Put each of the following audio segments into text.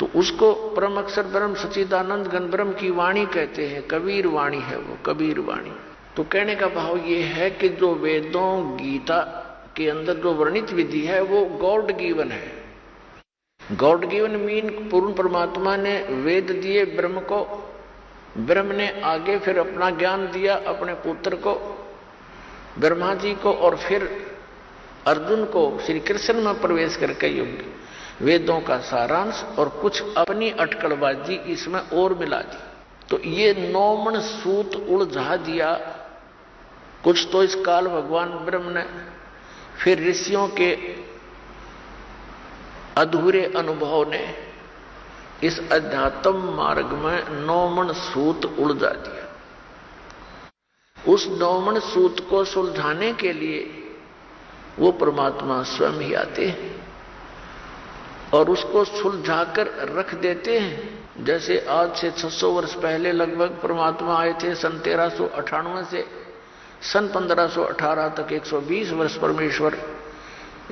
तो उसको परम अक्षर ब्रह्म सच्चिदानंद घन ब्रह्म की वाणी कहते हैं, कबीर वाणी है वो, कबीर वाणी। तो कहने का भाव ये है कि जो वेदों गीता के अंदर जो वर्णित विधि है वो गॉड गिवन है। गॉड गिवन मीन पूर्ण परमात्मा ने वेद दिए ब्रह्म को, ब्रह्म ने आगे फिर अपना ज्ञान दिया अपने पुत्र को, ब्रह्मा जी को, और फिर अर्जुन को श्री कृष्ण में प्रवेश करके युग वेदों का सारांश और कुछ अपनी अटकलबाजी इसमें और मिला दी। तो ये नौमन सूत उलझा दिया कुछ तो इस काल भगवान ब्रह्म ने, फिर ऋषियों के अधूरे अनुभव ने इस अध्यात्म मार्ग में नौमन सूत उलझा दिया। उस नौमन सूत को सुलझाने के लिए वो परमात्मा स्वयं ही आते हैं और उसको सुलझाकर रख देते हैं। जैसे आज से 600 वर्ष पहले लगभग परमात्मा आए थे, सन 1398 से सन 1518 तक 120 वर्ष परमेश्वर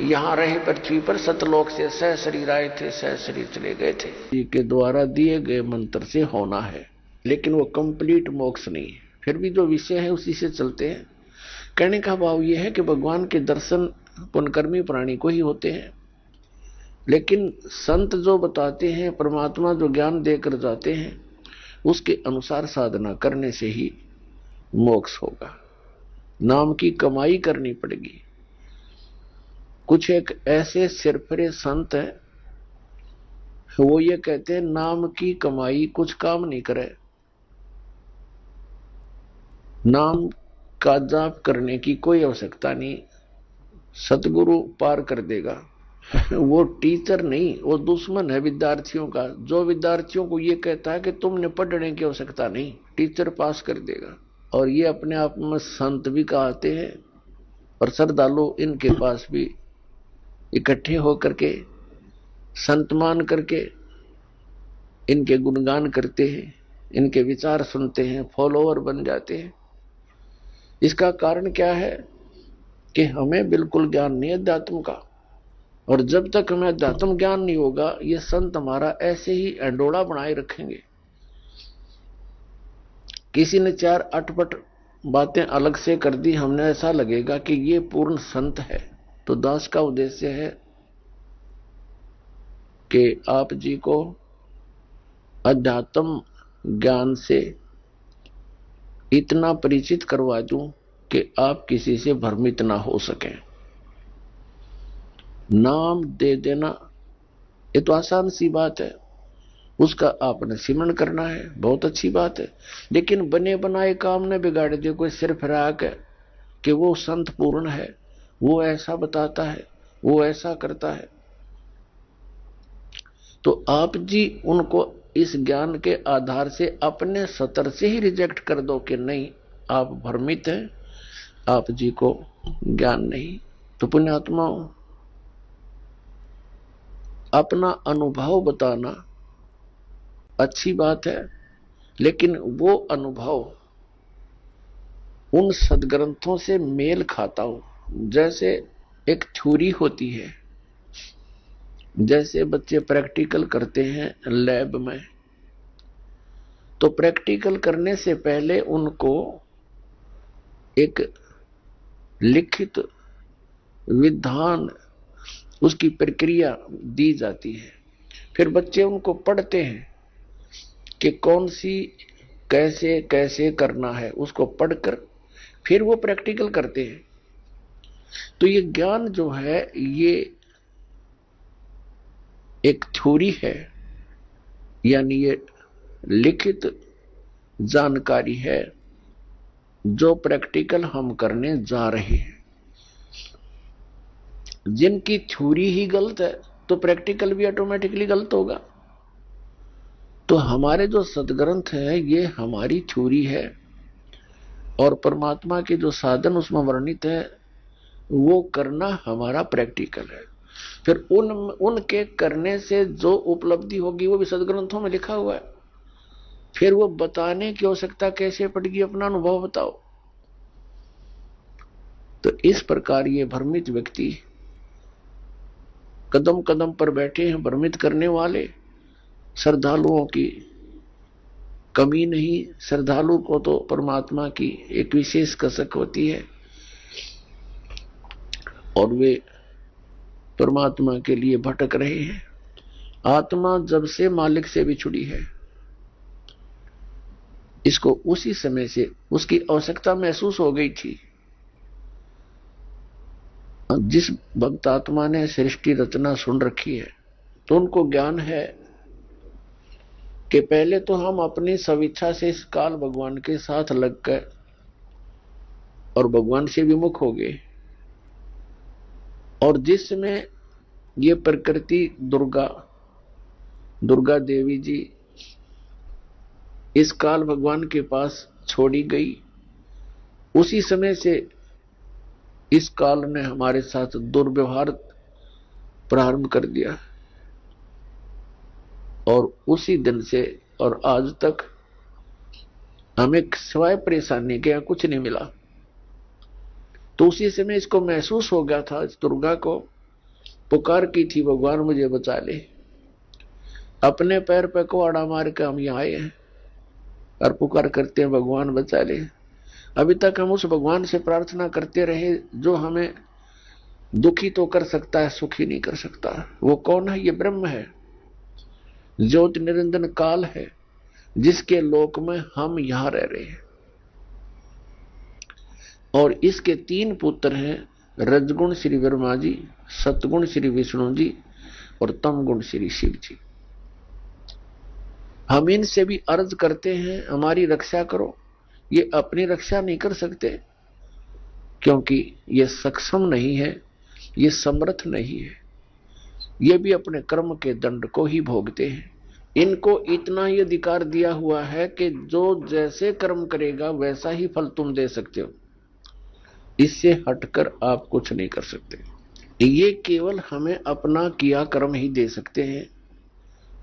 यहां रहे पृथ्वी पर, सतलोक से सह शरीर आए थे, सह शरीर चले गए थे। के द्वारा दिए गए मंत्र से होना है, लेकिन वो कंप्लीट मोक्ष नहीं है। फिर भी जो विषय है उसी से चलते हैं। कहने का भाव यह है कि भगवान के दर्शन पुण्यकर्मी प्राणी को ही होते हैं, लेकिन संत जो बताते हैं, परमात्मा जो ज्ञान देकर जाते हैं, उसके अनुसार साधना करने से ही मोक्ष होगा। नाम की कमाई करनी पड़ेगी। कुछ एक ऐसे सिरफरे संत हैं, वो ये कहते हैं नाम की कमाई कुछ काम नहीं करे, नाम का जाप करने की कोई आवश्यकता नहीं, सतगुरु पार कर देगा। वो टीचर नहीं, वो दुश्मन है विद्यार्थियों का, जो विद्यार्थियों को ये कहता है कि तुमने पढ़ने की आवश्यकता नहीं, टीचर पास कर देगा। और ये अपने आप में संत भी कहते हैं, और श्रद्धालु इनके पास भी इकट्ठे होकर के संत मान करके इनके गुणगान करते हैं, इनके विचार सुनते हैं, फॉलोअर बन जाते हैं। इसका कारण क्या है कि हमें बिल्कुल ज्ञान नहीं अध्यात्म का, और जब तक हमें अध्यात्म ज्ञान नहीं होगा ये संत हमारा ऐसे ही अंडोड़ा बनाए रखेंगे। किसी ने 4 अटपट बातें अलग से कर दी, हमने ऐसा लगेगा कि ये पूर्ण संत है। तो दास का उद्देश्य है कि आप जी को अध्यात्म ज्ञान से इतना परिचित करवा दूं कि आप किसी से भ्रमित ना हो सकें। नाम दे देना ये तो आसान सी बात है, उसका आपने सिमरण करना है, बहुत अच्छी बात है। लेकिन बने बनाए काम ने बिगाड़ दिया। कोई सिर फिराक है कि वो संत पूर्ण है, वो ऐसा बताता है, वो ऐसा करता है, तो आप जी उनको इस ज्ञान के आधार से अपने सतर से ही रिजेक्ट कर दो कि नहीं, आप भ्रमित हैं, आप जी को ज्ञान नहीं। तो पुण्यात्माओं, अपना अनुभव बताना अच्छी बात है, लेकिन वो अनुभव उन सदग्रंथों से मेल खाता हो। जैसे एक थ्योरी होती है, जैसे बच्चे प्रैक्टिकल करते हैं लैब में, तो प्रैक्टिकल करने से पहले उनको एक लिखित विधान, उसकी प्रक्रिया दी जाती है। फिर बच्चे उनको पढ़ते हैं कि कौन सी कैसे कैसे करना है, उसको पढ़कर फिर वो प्रैक्टिकल करते हैं। तो ये ज्ञान जो है ये एक थ्योरी है, यानी ये लिखित जानकारी है जो प्रैक्टिकल हम करने जा रहे हैं। जिनकी थ्योरी ही गलत है तो प्रैक्टिकल भी ऑटोमेटिकली गलत होगा। तो हमारे जो सदग्रंथ है ये हमारी थ्योरी है, और परमात्मा के जो साधन उसमें वर्णित है वो करना हमारा प्रैक्टिकल है। फिर उनके करने से जो उपलब्धि होगी वो भी सदग्रंथों में लिखा हुआ है। फिर वो बताने की आवश्यकता कैसे पड़ेगी, अपना अनुभव बताओ। तो इस प्रकार ये भ्रमित व्यक्ति कदम कदम पर बैठे हैं, भ्रमित करने वाले, श्रद्धालुओं की कमी नहीं, श्रद्धालु को तो परमात्मा की एक विशेष कसक होती है और वे परमात्मा के लिए भटक रहे हैं। आत्मा जब से मालिक से बिछुड़ी है, इसको उसी समय से उसकी आवश्यकता महसूस हो गई थी। जिस भक्त आत्मा ने सृष्टि रचना सुन रखी है तो उनको ज्ञान है कि पहले तो हम अपनी स्वेच्छा से इस काल भगवान के साथ लगकर और भगवान से विमुख हो गए, और जिसमें ये प्रकृति दुर्गा देवी जी इस काल भगवान के पास छोड़ी गई, उसी समय से इस काल ने हमारे साथ दुर्व्यवहार प्रारंभ कर दिया और उसी दिन से और आज तक हमें सिवाय परेशानी के कुछ नहीं मिला। तो उसी समय इसको महसूस हो गया था, इस दुर्गा को पुकार की थी, भगवान मुझे बचा ले। अपने पैर पे कुआड़ा मार के हम यहाँ आए हैं और पुकार करते हैं भगवान बचा ले। अभी तक हम उस भगवान से प्रार्थना करते रहे जो हमें दुखी तो कर सकता है, सुखी नहीं कर सकता। वो कौन है? ये ब्रह्म है, ज्योति निरंजन काल है, जिसके लोक में हम यहां रह रहे हैं। और इसके 3 पुत्र हैं, रजगुण श्री ब्रह्मा जी, सतगुण श्री विष्णु जी और तमगुण श्री शिव जी। हम इनसे भी अर्ज करते हैं हमारी रक्षा करो। ये अपनी रक्षा नहीं कर सकते क्योंकि ये सक्षम नहीं है, ये समर्थ नहीं है, ये भी अपने कर्म के दंड को ही भोगते हैं। इनको इतना ही अधिकार दिया हुआ है कि जो जैसे कर्म करेगा वैसा ही फल तुम दे सकते हो, इससे हटकर आप कुछ नहीं कर सकते। ये केवल हमें अपना किया कर्म ही दे सकते हैं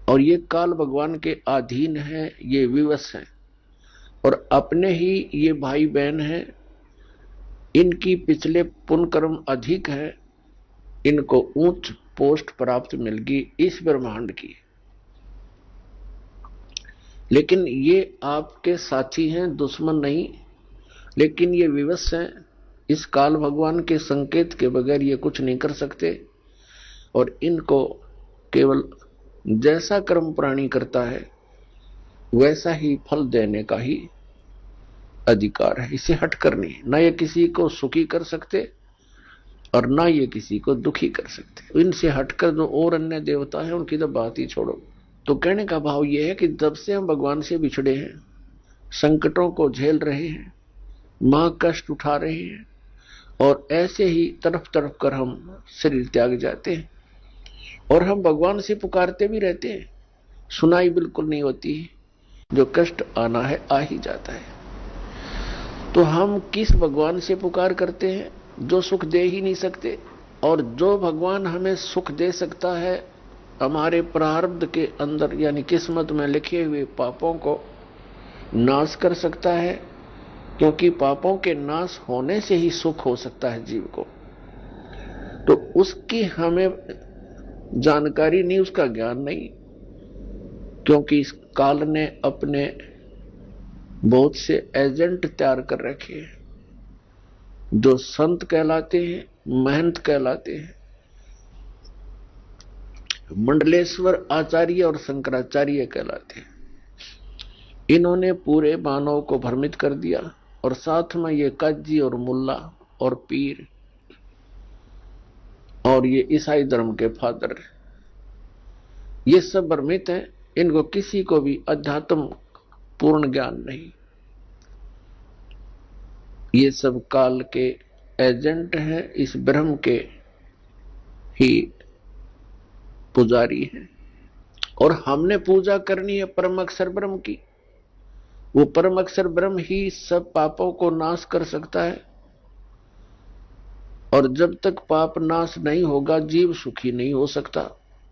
और ये काल भगवान के अधीन है, ये विवश है और अपने ही ये भाई बहन हैं, इनकी पिछले पुण्य कर्म अधिक है, इनको उच्च पोस्ट प्राप्त मिल गई इस ब्रह्मांड की। लेकिन ये आपके साथी हैं, दुश्मन नहीं, लेकिन ये विवश हैं। इस काल भगवान के संकेत के बगैर ये कुछ नहीं कर सकते और इनको केवल जैसा कर्म प्राणी करता है वैसा ही फल देने का ही अधिकार है, इसे हटकर नहीं। ना ये किसी को सुखी कर सकते और ना ये किसी को दुखी कर सकते। इनसे हटकर जो और अन्य देवता है उनकी तो बात ही छोड़ो। तो कहने का भाव यह है कि जब से हम भगवान से बिछड़े हैं, संकटों को झेल रहे हैं, मां कष्ट उठा रहे हैं और ऐसे ही तड़प तड़प कर हम शरीर त्याग जाते हैं और हम भगवान से पुकारते भी रहते हैं, सुनाई बिल्कुल नहीं होती, जो कष्ट आना है आ ही जाता है। तो हम किस भगवान से पुकार करते हैं जो सुख दे ही नहीं सकते, और जो भगवान हमें सुख दे सकता है हमारे प्रारब्ध के अंदर यानी किस्मत में लिखे हुए पापों को नाश कर सकता है, क्योंकि पापों के नाश होने से ही सुख हो सकता है जीव को। तो उसकी हमें जानकारी नहीं, उसका ज्ञान नहीं, क्योंकि इस काल ने अपने बहुत से एजेंट तैयार कर रखे हैं जो संत कहलाते हैं, महंत कहलाते हैं। मंडलेश्वर आचार्य और शंकराचार्य कहलाते हैं। इन्होंने पूरे मानव को भ्रमित कर दिया और साथ में ये काजी और मुल्ला और पीर और ये ईसाई धर्म के फादर, ये सब भ्रमित हैं। इनको किसी को भी अध्यात्म पूर्ण ज्ञान नहीं। ये सब काल के एजेंट हैं, इस ब्रह्म के ही पुजारी हैं और हमने पूजा करनी है परम अक्षर ब्रह्म की। वो परम अक्षर ब्रह्म ही सब पापों को नाश कर सकता है और जब तक पाप नाश नहीं होगा जीव सुखी नहीं हो सकता।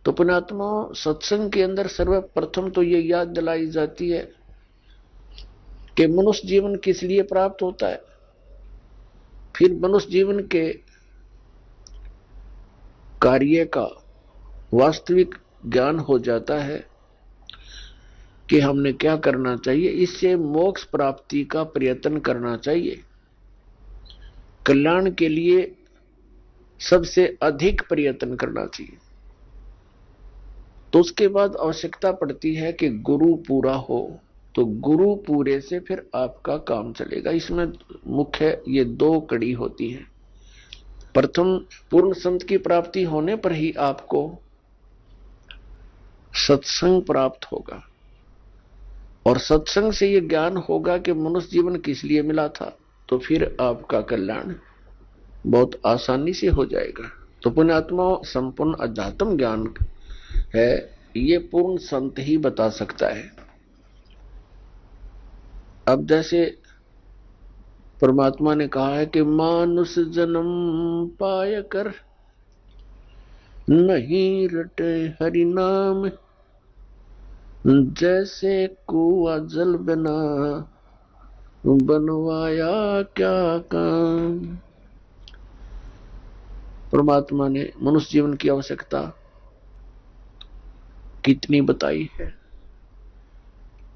तो पुण्यात्मा, सत्संग के अंदर सर्वप्रथम तो ये याद दिलाई जाती है कि मनुष्य जीवन किस लिए प्राप्त होता है, फिर मनुष्य जीवन के कार्य का वास्तविक ज्ञान हो जाता है कि हमने क्या करना चाहिए, इससे मोक्ष प्राप्ति का प्रयत्न करना चाहिए। कल्याण के लिए सबसे अधिक प्रयत्न करना चाहिए। तो उसके बाद आवश्यकता पड़ती है कि गुरु पूरा हो, तो गुरु पूरे से फिर आपका काम चलेगा। इसमें मुख्य ये दो कड़ी होती है। प्रथम, पूर्ण संत की प्राप्ति होने पर ही आपको सत्संग प्राप्त होगा, और सत्संग से ये ज्ञान होगा कि मनुष्य जीवन किस लिए मिला था, तो फिर आपका कल्याण बहुत आसानी से हो जाएगा। तो पुण्यात्मा संपूर्ण अध्यात्म ज्ञान है, ये पूर्ण संत ही बता सकता है। अब जैसे परमात्मा ने कहा है कि मानुष जन्म पाय कर नहीं रटे हरि नाम, जैसे कुआ जल बिना बनवाया क्या काम। परमात्मा ने मनुष्य जीवन की आवश्यकता कितनी बताई है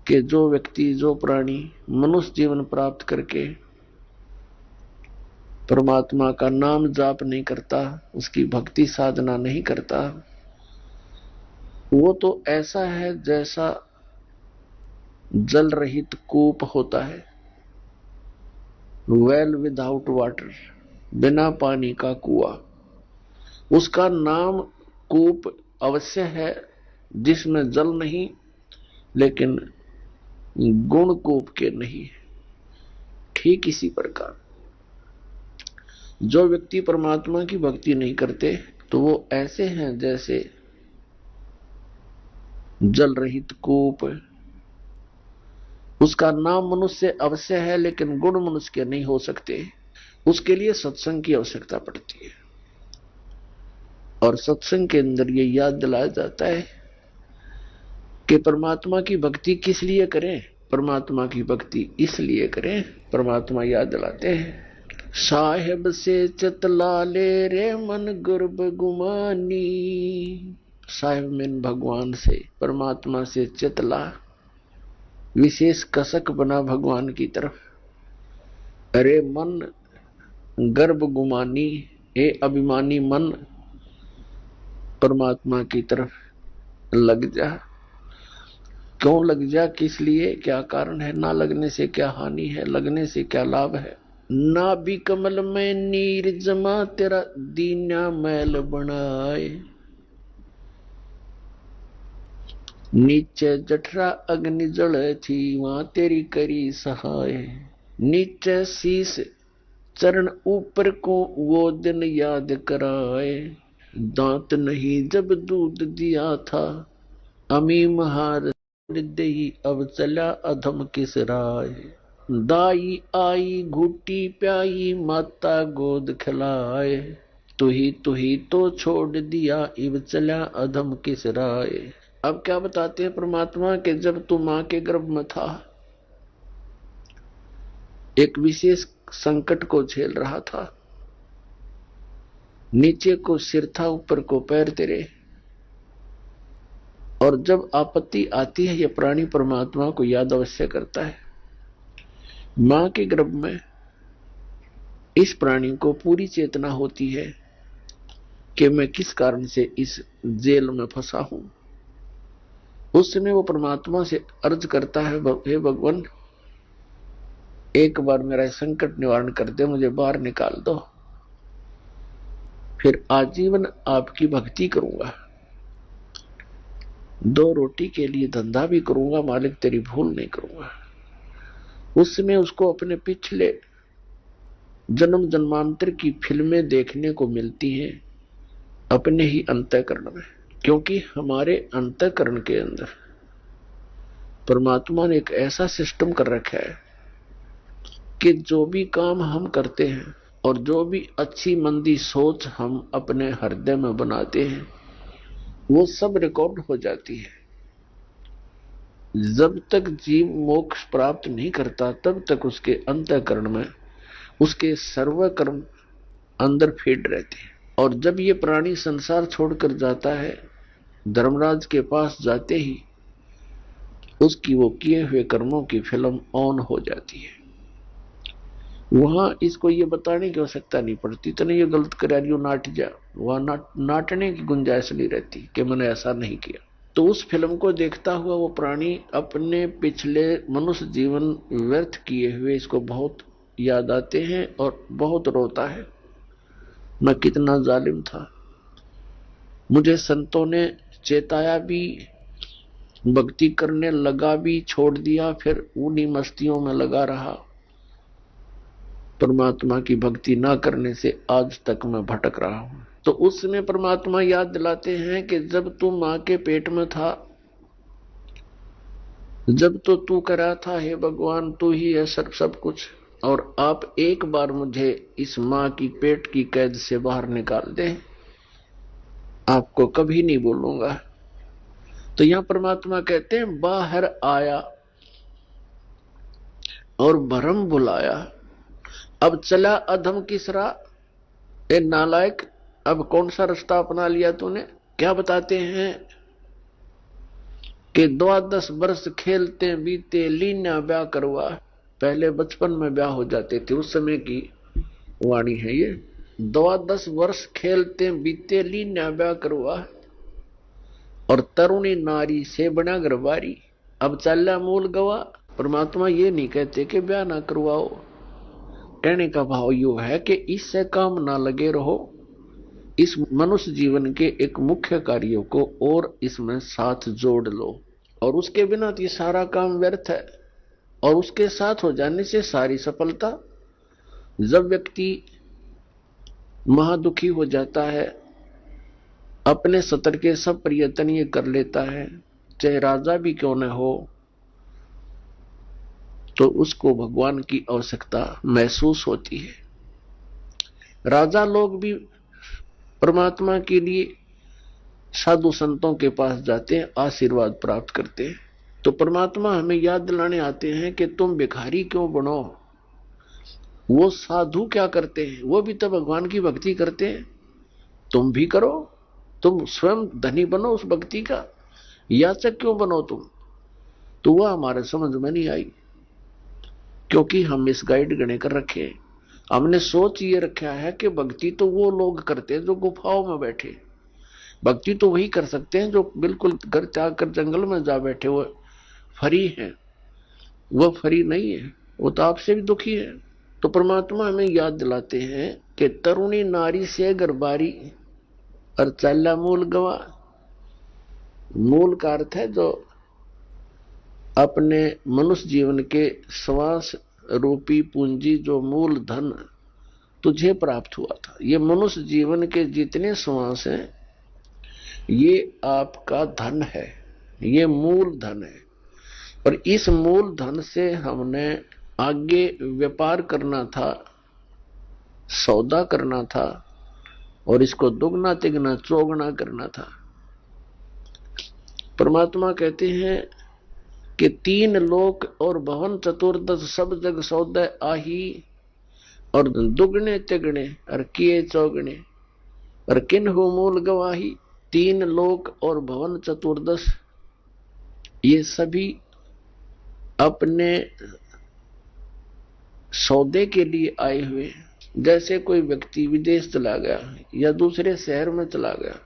कि जो व्यक्ति, जो प्राणी मनुष्य जीवन प्राप्त करके परमात्मा का नाम जाप नहीं करता, उसकी भक्ति साधना नहीं करता, वो तो ऐसा है जैसा जल रहित कूप होता है, वेल विदाउट वाटर, बिना पानी का कुआं। उसका नाम कूप अवश्य है जिसमें जल नहीं, लेकिन गुण कूप के नहीं। ठीक इसी प्रकार जो व्यक्ति परमात्मा की भक्ति नहीं करते, तो वो ऐसे हैं जैसे जल रहित कूप। उसका नाम मनुष्य अवश्य है, लेकिन गुण मनुष्य के नहीं हो सकते। उसके लिए सत्संग की आवश्यकता पड़ती है, और सत्संग के अंदर ये याद दिलाया जाता है कि परमात्मा की भक्ति किस लिए करें। परमात्मा की भक्ति इसलिए करें, परमात्मा याद दिलाते हैं, साहेब से चतला ले रे मन गर्भ गुमानी। साहेब में भगवान से, परमात्मा से चतला, विशेष कसक बना भगवान की तरफ। अरे मन गर्भ गुमानी, ए अभिमानी मन, परमात्मा की तरफ लग जा। क्यों लग जा, किस लिए, क्या कारण है? ना लगने से क्या हानि है, लगने से क्या लाभ है? ना भी कमल में नीर जमा, तेरा दीना मैल बनाए। नीचे जठरा अग्नि जले थी, वहां तेरी करी सहाय। नीचे शीस चरण ऊपर को, वो दिन याद कराए। दांत नहीं जब दूध दिया था, अमी महार दही, अब चला अधम किस राय। दाई आई घुटी प्याई, माता गोद खिलाए। तू ही तो छोड़ दिया, इब चला अधम किस राय। अब क्या बताते हैं परमात्मा के, जब तू मां के गर्भ में था, एक विशेष संकट को झेल रहा था। नीचे को सिर था, ऊपर को पैर तेरे, और जब आपत्ति आती है, यह प्राणी परमात्मा को याद अवश्य करता है। मां के गर्भ में इस प्राणी को पूरी चेतना होती है कि मैं किस कारण से इस जेल में फंसा हूं। उस समय वो परमात्मा से अर्ज करता है, हे भगवान, एक बार मेरा संकट निवारण कर दे, मुझे बाहर निकाल दो, फिर आजीवन आपकी भक्ति करूंगा, 2 रोटी के लिए धंधा भी करूंगा, मालिक तेरी भूल नहीं करूंगा। उस समय उसको अपने पिछले जन्म जन्मांतर की फिल्में देखने को मिलती हैं अपने ही अंतःकरण में, क्योंकि हमारे अंतःकरण के अंदर परमात्मा ने एक ऐसा सिस्टम कर रखा है कि जो भी काम हम करते हैं और जो भी अच्छी मंदी सोच हम अपने हृदय में बनाते हैं, वो सब रिकॉर्ड हो जाती है। जब तक जीव मोक्ष प्राप्त नहीं करता, तब तक उसके अंतःकरण में उसके सर्व कर्म अंदर फीड रहते हैं। और जब ये प्राणी संसार छोड़कर जाता है, धर्मराज के पास जाते ही उसकी वो किए हुए कर्मों की फिल्म ऑन हो जाती है। वहां इसको ये बताने की आवश्यकता नहीं पड़ती, तो नहीं ये गलत कर रही हो, नाट जा, वहां नाटने की गुंजाइश नहीं रहती कि मैंने ऐसा नहीं किया। तो उस फिल्म को देखता हुआ वो प्राणी अपने पिछले मनुष्य जीवन व्यर्थ किए हुए इसको बहुत याद आते हैं और बहुत रोता है। मैं कितना जालिम था, मुझे संतों ने चेताया भी, भक्ति करने लगा भी, छोड़ दिया, फिर उन्हीं मस्तियों में लगा रहा। परमात्मा की भक्ति ना करने से आज तक मैं भटक रहा हूं। तो उस समय परमात्मा याद दिलाते हैं कि जब तू मां के पेट में था, जब तो तू करा था हे भगवान, तू ही है सब कुछ, और आप एक बार मुझे इस मां की पेट की कैद से बाहर निकाल दे, आपको कभी नहीं बोलूंगा। तो यहां परमात्मा कहते हैं बाहर आया और भरम बुलाया, अब चला अधम किस राह, ए नालायक, अब कौन सा रास्ता अपना लिया तूने। क्या बताते हैं कि 12 वर्ष खेलते बीते लीना ब्याह करवा। पहले बचपन में ब्याह हो जाते थे, उस समय की वाणी है ये। 12 वर्ष खेलते बीते लीना ब्याह करवा, और तरुणी नारी से बना गरबारी, अब चला मूल गवा। परमात्मा ये नहीं कहते कि ब्याह ना करवाओ, कहने का भाव यो है कि इससे काम ना लगे रहो, इस मनुष्य जीवन के एक मुख्य कार्यों को और इसमें साथ जोड़ लो, और उसके बिना तो ये सारा काम व्यर्थ है, और उसके साथ हो जाने से सारी सफलता। जब व्यक्ति महादुखी हो जाता है, अपने सतर के सब प्रयत्न ये कर लेता है, चाहे राजा भी क्यों न हो, तो उसको भगवान की आवश्यकता महसूस होती है। राजा लोग भी परमात्मा के लिए साधु संतों के पास जाते हैं, आशीर्वाद प्राप्त करते हैं। तो परमात्मा हमें याद दिलाने आते हैं कि तुम भिखारी क्यों बनो, वो साधु क्या करते हैं, वो भी तो भगवान की भक्ति करते हैं, तुम भी करो, तुम स्वयं धनी बनो उस भक्ति का, याचक क्यों बनो तुम। तो वह हमारे समझ में नहीं आई, क्योंकि हम इस गाइड गणे कर रखे, हमने सोच ये रखा है कि भक्ति तो वो लोग करते हैं जो गुफाओं में बैठे, भक्ति तो वही कर सकते हैं जो बिल्कुल घर त्याग कर जंगल में जा बैठे, वो फरी है, वो फरी नहीं है, वो तो आपसे भी दुखी है। तो परमात्मा हमें याद दिलाते हैं कि तरुणी नारी से गरबारी और चाला मूल गवा। मूल का अर्थ है जो अपने मनुष्य जीवन के श्वास रूपी पूंजी, जो मूल धन तुझे प्राप्त हुआ था। ये मनुष्य जीवन के जितने श्वास हैं ये आपका धन है, ये मूल धन है, और इस मूल धन से हमने आगे व्यापार करना था, सौदा करना था, और इसको दुगना तिगना चौगुना करना था। परमात्मा कहते हैं कि 3 लोक और भवन चतुर्दश सब जग सौदे आही, और दुगने तिगने और किए चौगने और किन्हु मूल गवाही। 3 लोक और भवन चतुर्दश ये सभी अपने सौदे के लिए आए हुए। जैसे कोई व्यक्ति विदेश चला गया या दूसरे शहर में चला गया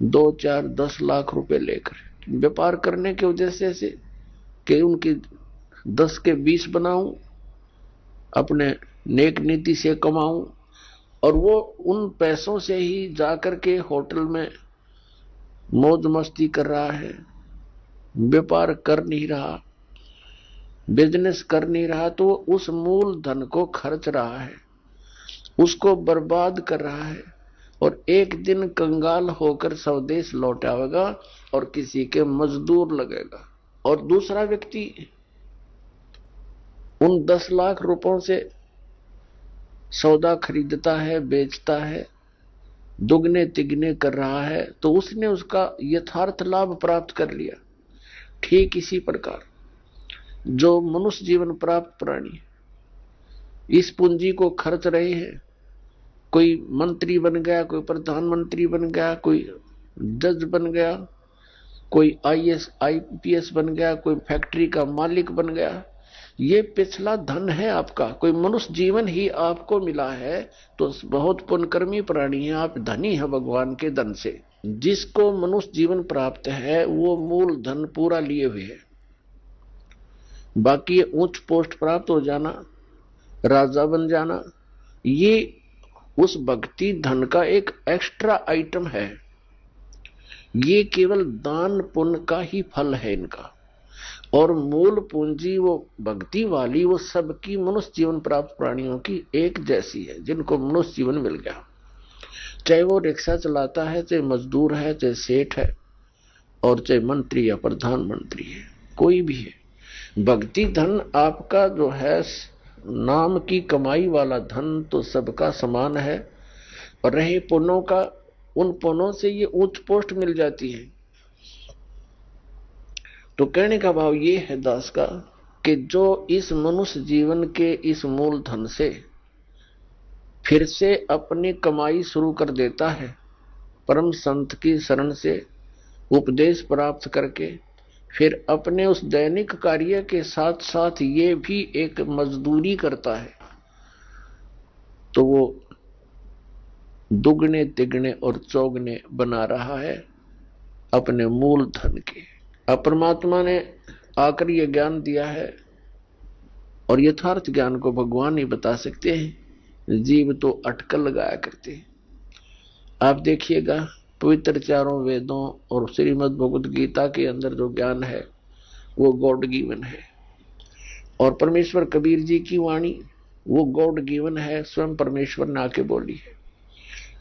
2, 4, 10 लाख रुपए लेकर व्यापार करने के उद्देश्य से कि उनकी 10 के 20 बनाऊं, अपने नेक नीति से कमाऊं, और वो उन पैसों से ही जाकर के होटल में मौज मस्ती कर रहा है, व्यापार कर नहीं रहा, बिजनेस कर नहीं रहा, तो वो उस मूल धन को खर्च रहा है, उसको बर्बाद कर रहा है, और एक दिन कंगाल होकर स्वदेश लौट आएगा और किसी के मजदूर लगेगा। और दूसरा व्यक्ति उन 10 लाख रुपयों से सौदा खरीदता है, बेचता है, दुगने तिगने कर रहा है, तो उसने उसका यथार्थ लाभ प्राप्त कर लिया। ठीक इसी प्रकार जो मनुष्य जीवन प्राप्त प्राणी इस पूंजी को खर्च रहे हैं, कोई मंत्री बन गया, कोई प्रधानमंत्री बन गया, कोई जज बन गया, कोई आईएएस आईपीएस बन गया, कोई फैक्ट्री का मालिक बन गया। ये पिछला धन है आपका। कोई मनुष्य जीवन ही आपको मिला है तो बहुत पुण्यकर्मी प्राणी है, आप धनी है भगवान के धन से। जिसको मनुष्य जीवन प्राप्त है वो मूल धन पूरा लिए हुए है। बाकी ये उच्च पोस्ट प्राप्त हो जाना, राजा बन जाना, ये उस भक्ति धन का एक एक्स्ट्रा आइटम है। ये केवल दान पुण्य का ही फल है इनका। और मूल पूंजी वो भक्ति वाली, वो सबकी मनुष्य जीवन प्राप्त प्राणियों की एक जैसी है, जिनको मनुष्य जीवन मिल गया। चाहे वो रिक्शा चलाता है, चाहे मजदूर है, चाहे सेठ है, और चाहे मंत्री या प्रधानमंत्री है, कोई भी है। भक्ति धन आपका जो है नाम की कमाई वाला धन तो सबका समान है। और रहे पुण्यों का, उन पुण्यों से ये उच्च पोस्ट मिल जाती है। तो कहने का भाव ये है दास का कि जो इस मनुष्य जीवन के इस मूल धन से फिर से अपनी कमाई शुरू कर देता है, परम संत की शरण से उपदेश प्राप्त करके, फिर अपने उस दैनिक कार्य के साथ साथ ये भी एक मजदूरी करता है, तो वो दुगने तिगने और चौगने बना रहा है अपने मूल धन के। परमात्मा ने आकर ये ज्ञान दिया है, और यथार्थ ज्ञान को भगवान ही बता सकते हैं, जीव तो अटकल लगाया करते हैं। आप देखिएगा पवित्र चारों वेदों और श्रीमद् भगवद गीता के अंदर जो ज्ञान है वो गॉड गिवन है। और परमेश्वर कबीर जी की वाणी वो गॉड गिवन है, स्वयं परमेश्वर ने आके बोली है।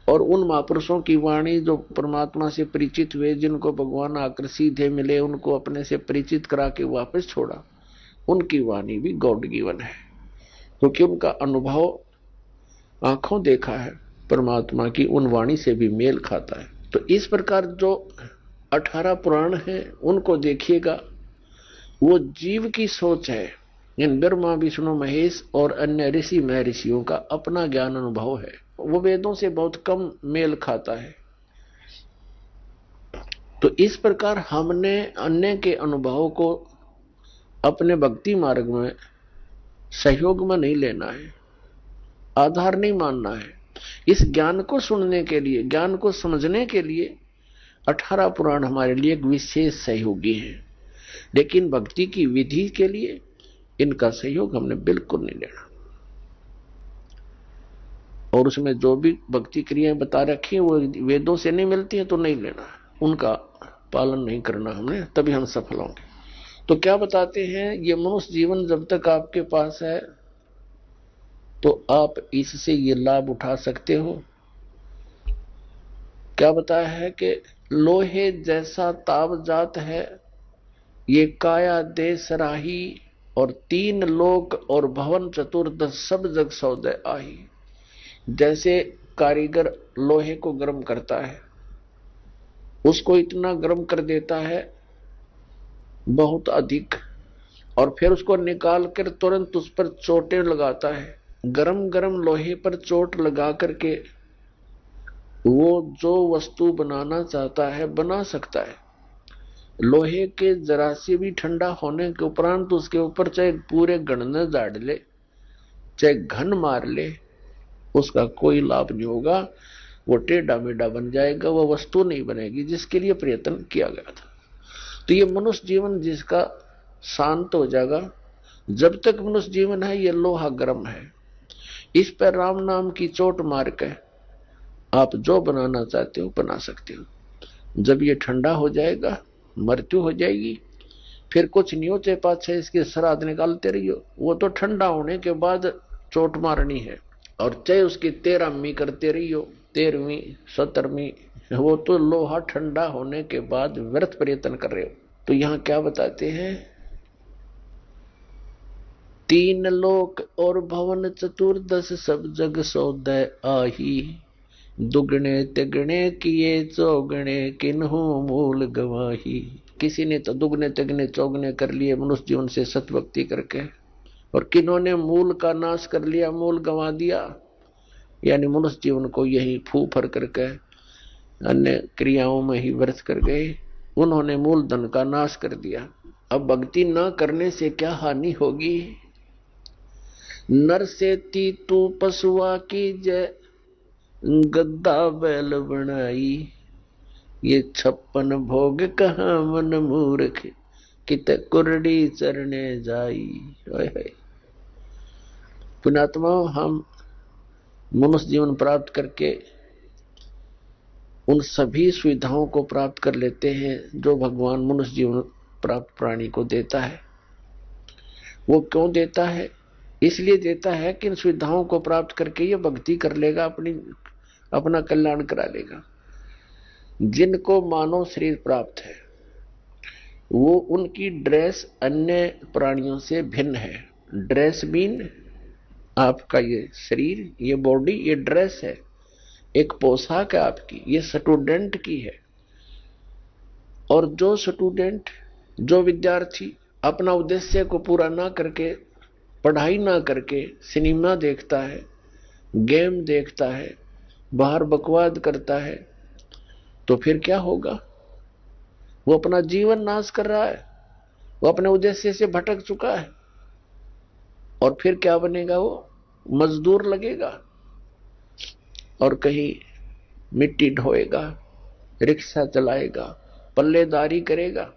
और उन महापुरुषों की वाणी जो परमात्मा से परिचित हुए, जिनको भगवान आकर सीधे मिले, उनको अपने से परिचित करा के वापस छोड़ा, उनकी वाणी भी गॉड गिवन है, क्योंकि उनका अनुभव आंखों देखा है परमात्मा की उन वाणी से भी मेल खाता है। तो इस प्रकार जो 18 पुराण हैं उनको देखिएगा, वो जीव की सोच है। इन ब्रह्मा विष्णु महेश और अन्य ऋषि महर्षियों का अपना ज्ञान अनुभव है, वो वेदों से बहुत कम मेल खाता है। तो इस प्रकार हमने अन्य के अनुभव को अपने भक्ति मार्ग में सहयोग में नहीं लेना है, आधार नहीं मानना है। इस ज्ञान को सुनने के लिए, ज्ञान को समझने के लिए 18 पुराण हमारे लिए एक विशेष सहयोगी है, लेकिन भक्ति की विधि के लिए इनका सहयोग हमने बिल्कुल नहीं लेना। और उसमें जो भी भक्ति क्रियाएं बता रखी हैं वो वेदों से नहीं मिलती हैं तो नहीं लेना, उनका पालन नहीं करना हमने, तभी हम सफल होंगे। तो क्या बताते हैं, ये मनुष्य जीवन जब तक आपके पास है तो आप इससे ये लाभ उठा सकते हो। क्या बताया है कि लोहे जैसा ताव जात है, ये काया दे सराही, और 3 लोक और भवन चतुर्दश सब जग सौदे आही। जैसे कारीगर लोहे को गर्म करता है, उसको इतना गर्म कर देता है बहुत अधिक, और फिर उसको निकाल कर तुरंत उस पर चोटें लगाता है। गरम गरम लोहे पर चोट लगा करके वो जो वस्तु बनाना चाहता है बना सकता है। लोहे के जरा से भी ठंडा होने के उपरांत उसके ऊपर चाहे पूरे गणने झाड़ ले, चाहे घन मार ले, उसका कोई लाभ नहीं होगा। वो टेढ़ा मेढ़ा बन जाएगा, वो वस्तु नहीं बनेगी जिसके लिए प्रयत्न किया गया था। तो ये मनुष्य जीवन जिसका शांत हो जाएगा, जब तक मनुष्य जीवन है ये लोहा गर्म है, इस पर राम नाम की चोट मार के आप जो बनाना चाहते हो बना सकते हो। जब ये ठंडा हो जाएगा, मृत्यु हो जाएगी, फिर कुछ नहीं हो, चाहे 5-6 इसके श्राद्ध निकालते रहियो, वो तो ठंडा होने के बाद चोट मारनी है। और चाहे उसकी 13वीं करते रहियो, 13वीं 17वीं, वो तो लोहा ठंडा होने के बाद व्यर्थ प्रयत्न कर रहे हो। तो यहाँ क्या बताते हैं, 3 लोक और भवन चतुर्दश सब जग सौदे आही। दुगने तिगने किए चौगने किन्हू मूल गवाही। किसी ने तो दुगने तिगने चौगने कर लिए मनुष्य जीवन से सतभक्ति करके, और किन्होंने मूल का नाश कर लिया, मूल गंवा दिया, यानी मनुष्य जीवन को यही फूफर करके अन्य क्रियाओं में ही व्यर्थ कर गए। उन्होंने मूल धन का नाश कर दिया। अब भक्ति न करने से क्या हानि होगी? नर से ती तू पशुआ की जय, गद्दा बैल बनाई, ये 56 भोग कहाँ मन मूर्ख, कित कुरडी चरने जाई। पुण्यात्मा, हम मनुष्य जीवन प्राप्त करके उन सभी सुविधाओं को प्राप्त कर लेते हैं जो भगवान मनुष्य जीवन प्राप्त प्राणी को देता है। वो क्यों देता है? इसलिए देता है कि इन सुविधाओं को प्राप्त करके ये भक्ति कर लेगा, अपना कल्याण करा लेगा। जिनको मानव शरीर प्राप्त है, वो उनकी ड्रेस अन्य प्राणियों से भिन्न है। ड्रेस मीन आपका ये शरीर, ये बॉडी, ये ड्रेस है, एक पोशाक है आपकी, ये स्टूडेंट की है। और जो स्टूडेंट, जो विद्यार्थी अपना उद्देश्य को पूरा ना करके, पढ़ाई ना करके सिनेमा देखता है, गेम देखता है, बाहर बकवाद करता है, तो फिर क्या होगा? वो अपना जीवन नाश कर रहा है, वो अपने उद्देश्य से भटक चुका है। और फिर क्या बनेगा? वो मजदूर लगेगा और कहीं मिट्टी ढोएगा, रिक्शा चलाएगा, पल्लेदारी करेगा।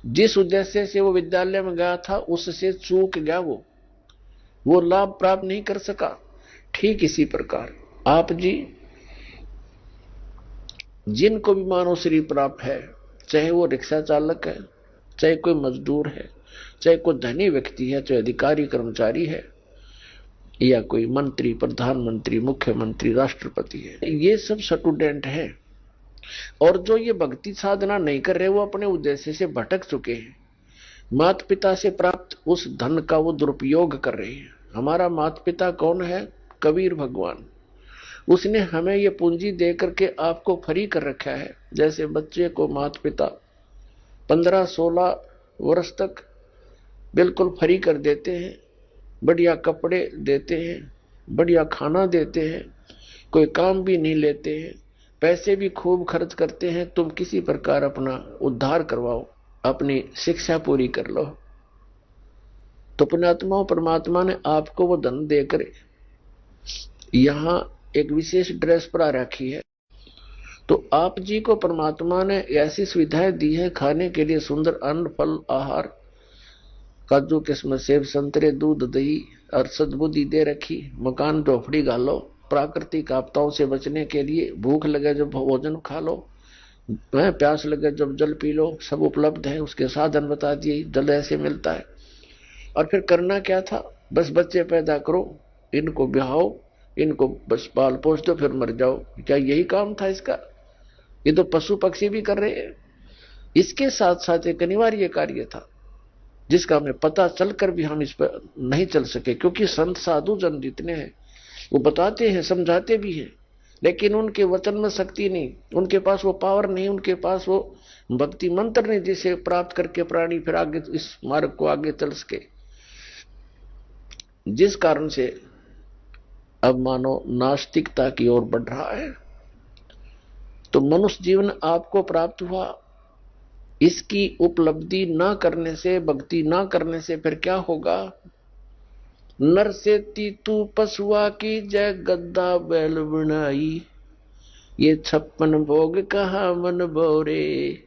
जिस उद्देश्य से वो विद्यालय में गया था उससे चूक गया, वो लाभ प्राप्त नहीं कर सका। ठीक इसी प्रकार आप जी, जिनको भी मानव शरीर प्राप्त है, चाहे वो रिक्शा चालक है, चाहे कोई मजदूर है, चाहे कोई धनी व्यक्ति है, चाहे अधिकारी कर्मचारी है, या कोई मंत्री, प्रधानमंत्री, मुख्यमंत्री, राष्ट्रपति है, ये सब स्टूडेंट हैं। और जो ये भक्ति साधना नहीं कर रहे, वो अपने उद्देश्य से भटक चुके हैं। माता पिता से प्राप्त उस धन का वो दुरुपयोग कर रहे हैं। हमारा माता पिता कौन है? कबीर भगवान। उसने हमें ये पूंजी दे करके आपको फ्री कर रखा है। जैसे बच्चे को माता पिता 15-16 वर्ष तक बिल्कुल फ्री कर देते हैं, बढ़िया कपड़े देते हैं, बढ़िया खाना देते हैं, कोई काम भी नहीं लेते हैं, पैसे भी खूब खर्च करते हैं, तुम किसी प्रकार अपना उद्धार करवाओ, अपनी शिक्षा पूरी कर लो। तो पुण्यात्मा, परमात्मा ने आपको वो धन देकर यहां एक विशेष ड्रेस पर रखी है। तो आप जी को परमात्मा ने ऐसी सुविधाएं दी है, खाने के लिए सुंदर अन्न, फल, आहार, काजू, किस्मत, सेब, संतरे, दूध, दही और सद्बुद्धि दे रखी। मकान, झोपड़ी गालो, प्राकृतिक आपदाओं से बचने के लिए भूख लगे जब भोजन खा लो, प्यास लगे जब जल पी लो, सब उपलब्ध है। उसके साधन बता दिए, जल ऐसे मिलता है। और फिर करना क्या था? बस बच्चे पैदा करो, इनको ब्याहो, इनको बस पाल पोस दो, फिर मर जाओ। क्या यही काम था इसका? ये तो पशु पक्षी भी कर रहे हैं। इसके साथ साथ एक अनिवार्य कार्य था जिसका हमें पता चलकर भी हम इस पर नहीं चल सके, क्योंकि संत साधु जन जितने हैं वो बताते हैं, समझाते भी हैं, लेकिन उनके वचन में शक्ति नहीं, उनके पास वो पावर नहीं, उनके पास वो भक्ति मंत्र नहीं जिसे प्राप्त करके प्राणी फिर आगे इस मार्ग को आगे चल सके। जिस कारण से अब मानो नास्तिकता की ओर बढ़ रहा है। तो मनुष्य जीवन आपको प्राप्त हुआ, इसकी उपलब्धि ना करने से, भक्ति ना करने से फिर क्या होगा? नर से तीतू पशुआ की जय, गद्दा बैल बनाई, ये 56 भोग कहाँ मन बोरे,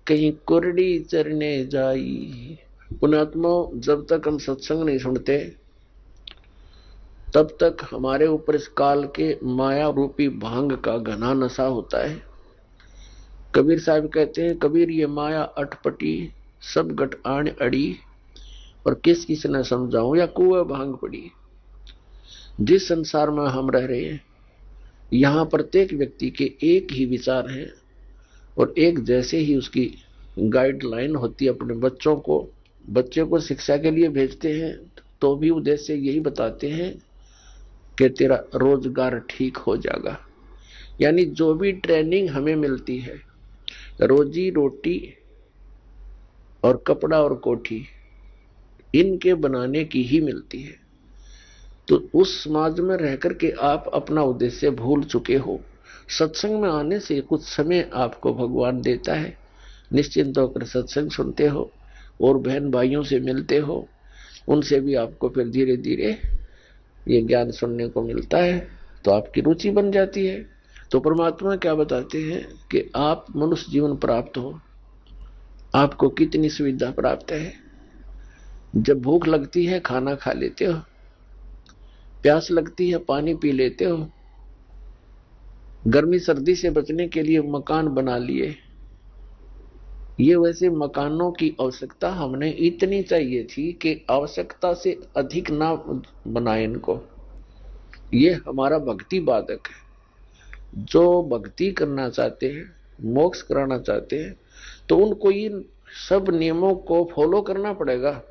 कहीं कुरडी चरने जाई। पुण्यात्मा, जब तक हम सत्संग नहीं सुनते तब तक हमारे ऊपर इस काल के माया रूपी भांग का घना नशा होता है। कबीर साहब कहते हैं, कबीर ये माया अटपटी, सब गट आण अड़ी, और किस किस ने समझाऊं, या कुएं भांग पड़ी। जिस संसार में हम रह रहे हैं, यहाँ प्रत्येक व्यक्ति के एक ही विचार हैं और एक जैसे ही उसकी गाइडलाइन होती है। अपने बच्चे को शिक्षा के लिए भेजते हैं तो भी उद्देश्य यही बताते हैं कि तेरा रोजगार ठीक हो जाएगा। यानी जो भी ट्रेनिंग हमें मिलती है, रोजी रोटी और कपड़ा और कोठी इनके बनाने की ही मिलती है। तो उस समाज में रह करके आप अपना उद्देश्य भूल चुके हो। सत्संग में आने से कुछ समय आपको भगवान देता है, निश्चिंत होकर सत्संग सुनते हो और बहन भाइयों से मिलते हो, उनसे भी आपको फिर धीरे धीरे ये ज्ञान सुनने को मिलता है, तो आपकी रुचि बन जाती है। तो परमात्मा क्या बताते हैं कि आप मनुष्य जीवन प्राप्त हो, आपको कितनी सुविधा प्राप्त है। जब भूख लगती है खाना खा लेते हो, प्यास लगती है पानी पी लेते हो, गर्मी सर्दी से बचने के लिए मकान बना लिए। ये वैसे मकानों की आवश्यकता हमने इतनी चाहिए थी कि आवश्यकता से अधिक ना बनाए इनको। ये हमारा भक्ति बाधक है। जो भक्ति करना चाहते हैं, मोक्ष कराना चाहते हैं, तो उनको इन सब नियमों को फॉलो करना पड़ेगा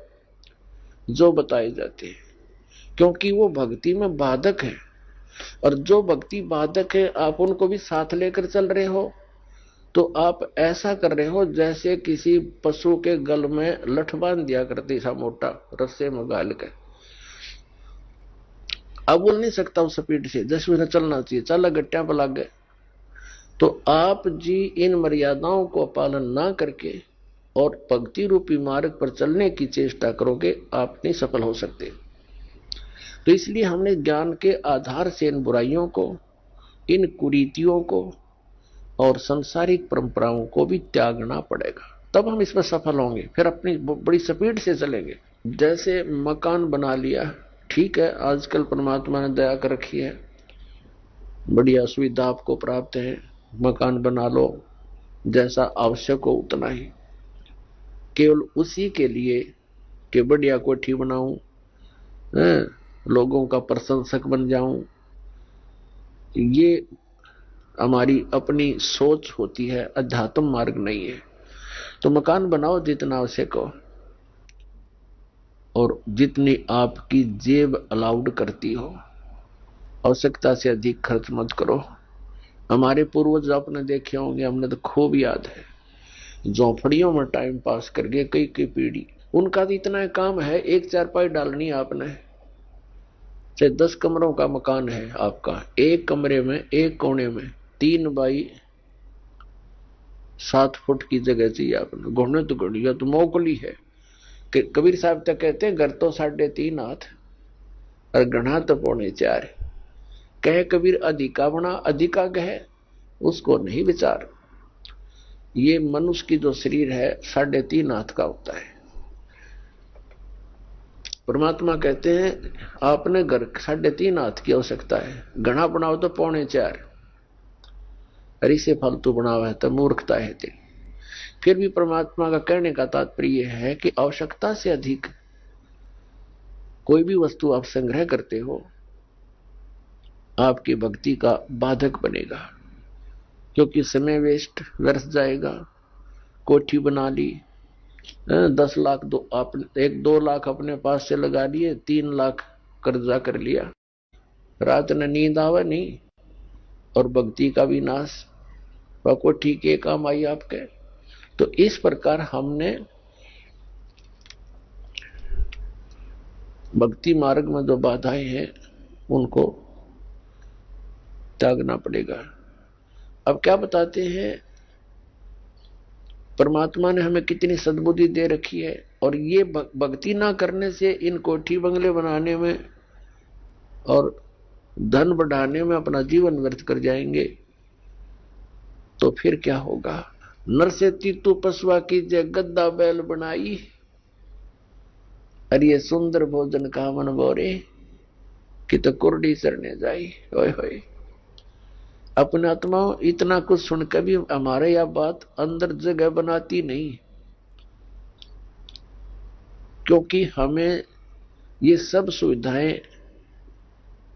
जो बताए जाते हैं, क्योंकि वो भक्ति में बाधक है। और जो भक्ति बाधक है आप उनको भी साथ लेकर चल रहे हो, तो आप ऐसा कर रहे हो जैसे किसी पशु के गल में लठ बांध दिया करती सा मोटा रस्से में गाल के। अब बोल नहीं सकता उस स्पीड से, 10 मिनट चलना चाहिए, चल गट्टियां पर लग गए। तो आप जी इन मर्यादाओं को पालन ना करके और भक्ति रूपी मार्ग पर चलने की चेष्टा करोगे, आप नहीं सफल हो सकते। तो इसलिए हमने ज्ञान के आधार से इन बुराइयों को, इन कुरीतियों को और सांसारिक परंपराओं को भी त्यागना पड़ेगा, तब हम इसमें सफल होंगे। फिर अपनी बड़ी स्पीड से चलेंगे। जैसे मकान बना लिया, ठीक है, आजकल परमात्मा ने दया कर रखी है, बढ़िया सुविधा आपको प्राप्त है, मकान बना लो, जैसा आवश्यक हो उतना ही, केवल उसी के लिए कि बढ़िया कोठी बनाऊं, लोगों का प्रशंसक बन जाऊं। ये हमारी अपनी सोच होती है, अध्यात्म मार्ग नहीं है। तो मकान बनाओ जितना आवश्यक हो और जितनी आपकी जेब अलाउड करती हो, आवश्यकता से अधिक खर्च मत करो। हमारे पूर्वज आपने देखे होंगे, हमने तो खूब याद है, झोंपड़ियों में टाइम पास करके कई कई पीढ़ी, उनका तो इतना काम है, एक चारपाई डालनी आपने, चाहे 10 कमरों का मकान है आपका, एक कमरे में एक कोने में 3 बाई 7 फुट की जगह चाहिए आपने। घोड़ने तो गढ़िया तो मोकली है कि कबीर साहब तक कहते हैं घर तो 3.5 हाथ और गढ़ा तो 4.25। कहे कबीर अधिका बना अधिका कहे, उसको नहीं विचार। ये मनुष्य की जो शरीर है 3.5 हाथ का होता है। परमात्मा कहते हैं आपने घर 3.5 हाथ की आवश्यकता है, घना बनाओ तो 4.25, अरे से फालतू बनावा है तो मूर्खता है तेरी। फिर भी परमात्मा का कहने का तात्पर्य है कि आवश्यकता से अधिक कोई भी वस्तु आप संग्रह करते हो, आपकी भक्ति का बाधक बनेगा, क्योंकि समय वेस्ट व्यर्थ जाएगा। कोठी बना ली, 10 लाख दो आपने 1-2 लाख अपने पास से लगा लिए, 3 लाख कर्जा कर लिया, रात ने नींद आवे नहीं और भक्ति का भी नाश। वह कोठी के काम आई आपके। तो इस प्रकार हमने भक्ति मार्ग में जो बाधाएं हैं उनको त्यागना पड़ेगा। अब क्या बताते हैं, परमात्मा ने हमें कितनी सद्बुद्धि दे रखी है, और ये भक्ति ना करने से इन कोठी बंगले बनाने में और धन बढ़ाने में अपना जीवन व्यर्थ कर जाएंगे, तो फिर क्या होगा। नर से तीतु पशुआ की जय गद्दा बैल बनाई, अरे ये सुंदर भोजन का मन बोरे कि तो कुर्डी सरने जाई। होय होय, अपने आत्मा इतना कुछ सुनकर भी हमारे यह बात अंदर जगह बनाती नहीं, क्योंकि हमें ये सब सुविधाएं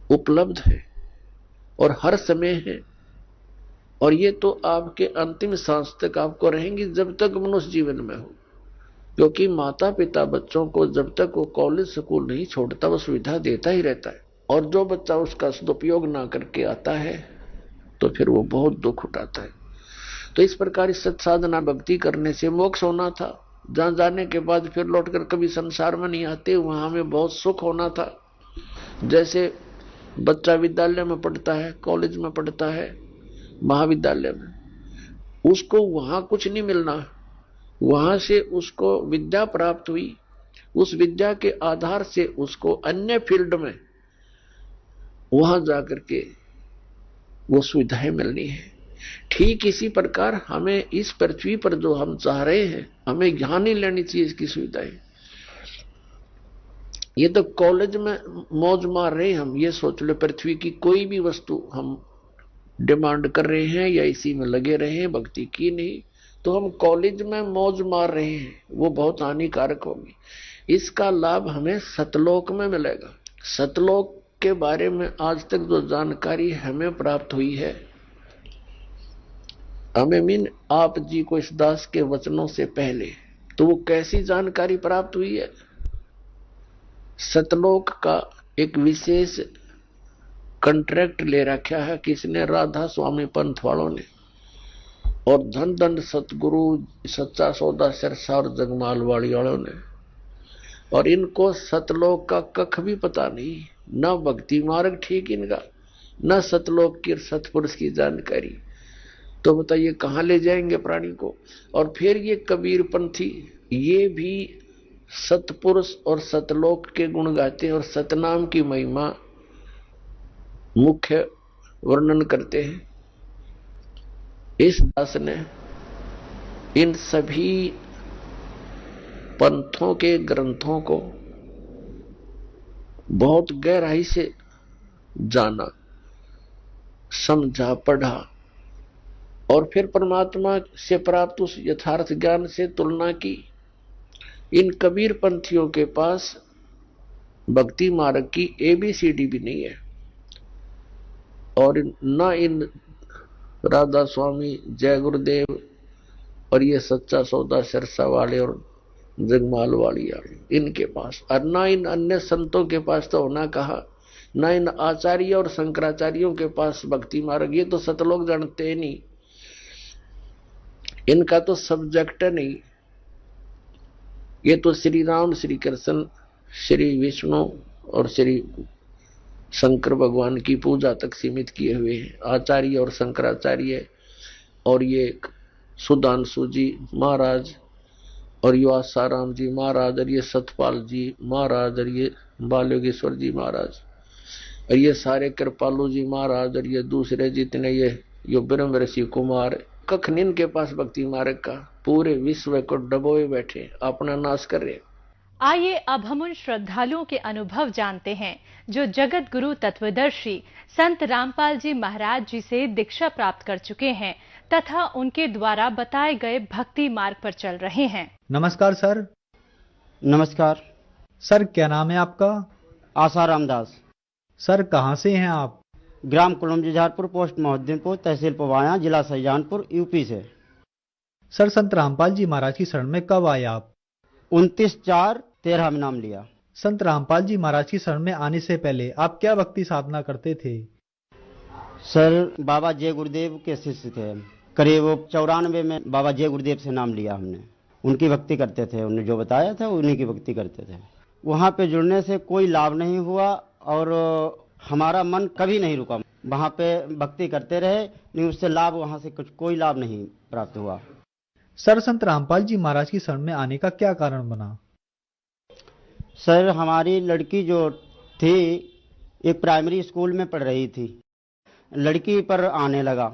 उपलब्ध है और हर समय है, और ये तो आपके अंतिम सांस तक आपको रहेंगी जब तक मनुष्य जीवन में हो। क्योंकि माता पिता बच्चों को जब तक वो कॉलेज स्कूल नहीं छोड़ता वो सुविधा देता ही रहता है, और जो बच्चा उसका सदुपयोग ना करके आता है तो फिर वो बहुत दुख उठाता है। तो इस प्रकार इस सत्साधना भक्ति करने से मोक्ष होना था, जहां जाने के बाद फिर लौटकर कभी संसार में नहीं आते, वहां हमें बहुत सुख होना था। जैसे बच्चा विद्यालय में पढ़ता है, कॉलेज में पढ़ता है, महाविद्यालय में, उसको वहां कुछ नहीं मिलना, वहां से उसको विद्या प्राप्त हुई, उस विद्या के आधार से उसको अन्य फील्ड में वहां जाकर के वो सुविधाएं मिलनी है। ठीक इसी प्रकार हमें इस पृथ्वी पर जो हम चाह रहे हैं, हमें यहां नहीं लेनी चाहिए इसकी सुविधाएं। ये तो कॉलेज में मौज मार रहे हैं हम, ये सोच लो पृथ्वी की कोई भी वस्तु हम डिमांड कर रहे हैं या इसी में लगे रहे हैं, भक्ति की नहीं, तो हम कॉलेज में मौज मार रहे हैं, वो बहुत हानिकारक होगी। इसका लाभ हमें सतलोक में मिलेगा। सतलोक के बारे में आज तक जो जानकारी हमें प्राप्त हुई है, हमें मीन आप जी को इस दास के वचनों से पहले, तो वो कैसी जानकारी प्राप्त हुई है? सतलोक का एक विशेष कॉन्ट्रैक्ट ले रखा है किसने? राधा स्वामी पंथ वालों ने, और धन दंड सतगुरु सच्चा सौदा सिरसा और जगमाल वाली वालों ने। और इनको सतलोक का कख भी पता नहीं, न भक्ति मार्ग ठीक इनका, न सतलोक की सतपुरुष की जानकारी। तो बताइए कहां ले जाएंगे प्राणी को? और फिर ये कबीर पंथी, ये भी सतपुरुष और सतलोक के गुण गाते हैं और सतनाम की महिमा मुख्य वर्णन करते हैं। इस दास ने इन सभी पंथों के ग्रंथों को बहुत गहराई से जाना, समझा, पढ़ा, और फिर परमात्मा से प्राप्त उस यथार्थ ज्ञान से तुलना की। इन कबीर पंथियों के पास भक्ति मार्ग की ABCD भी नहीं है, और न इन राधा स्वामी, जय गुरुदेव और ये सच्चा सौदा सिरसा वाले और जगमाल वाली इनके पास, और न इन अन्य संतों के पास तो होना कहा, न इन आचार्य और शंकराचार्यों के पास भक्ति मार्ग। ये तो सतलोक जानते नहीं, इनका तो सब्जेक्ट नहीं। ये तो श्री राम, श्री कृष्ण, श्री विष्णु और श्री शंकर भगवान की पूजा तक सीमित किए हुए हैं, आचार्य और शंकराचार्य, और ये सुधांशु जी महाराज, और ये आसाराम जी महाराज, और ये सतपाल जी महाराज, और ये बालयोगेश्वर जी महाराज, और ये सारे कृपालु जी महाराज, और ये दूसरे जितने ये ब्रह्म ऋषि कुमार, कखनिन के पास भक्ति मार्ग का, पूरे विश्व को डबोए बैठे अपना नाश कर रहे। आइए अब हम उन श्रद्धालुओं के अनुभव जानते हैं जो जगत गुरु तत्वदर्शी संत रामपाल जी महाराज जी से दीक्षा प्राप्त कर चुके हैं तथा उनके द्वारा बताए गए भक्ति मार्ग पर चल रहे हैं। नमस्कार सर। नमस्कार सर, क्या नाम है आपका? आसाराम दास। सर, कहाँ से हैं आप? ग्राम कुलम-जुझारपुर, पोस्ट मोहद्दीनपुर, तहसील पवाया, जिला शाहजहानपुर, यूपी से। सर, संत रामपाल जी महाराज की शरण में कब आए आप? 29/4/13 में नाम लिया। संत रामपाल जी महाराज की शरण में आने से पहले आप क्या भक्ति साधना करते थे? सर, बाबा जय गुरुदेव के शिष्य थे। करीब 94 में बाबा जय गुरुदेव से नाम लिया हमने। उनकी भक्ति करते थे, उन्होंने जो बताया था उन्हीं की भक्ति करते थे। वहाँ पे जुड़ने से कोई लाभ नहीं हुआ और हमारा मन कभी नहीं रुका। वहाँ पे भक्ति करते रहे, नहीं उससे लाभ, वहाँ से कुछ कोई लाभ नहीं प्राप्त हुआ। सर, संत रामपाल जी महाराज की शरण में आने का क्या कारण बना? सर, हमारी लड़की जो थी एक प्राइमरी स्कूल में पढ़ रही थी, लड़की पर आने लगा,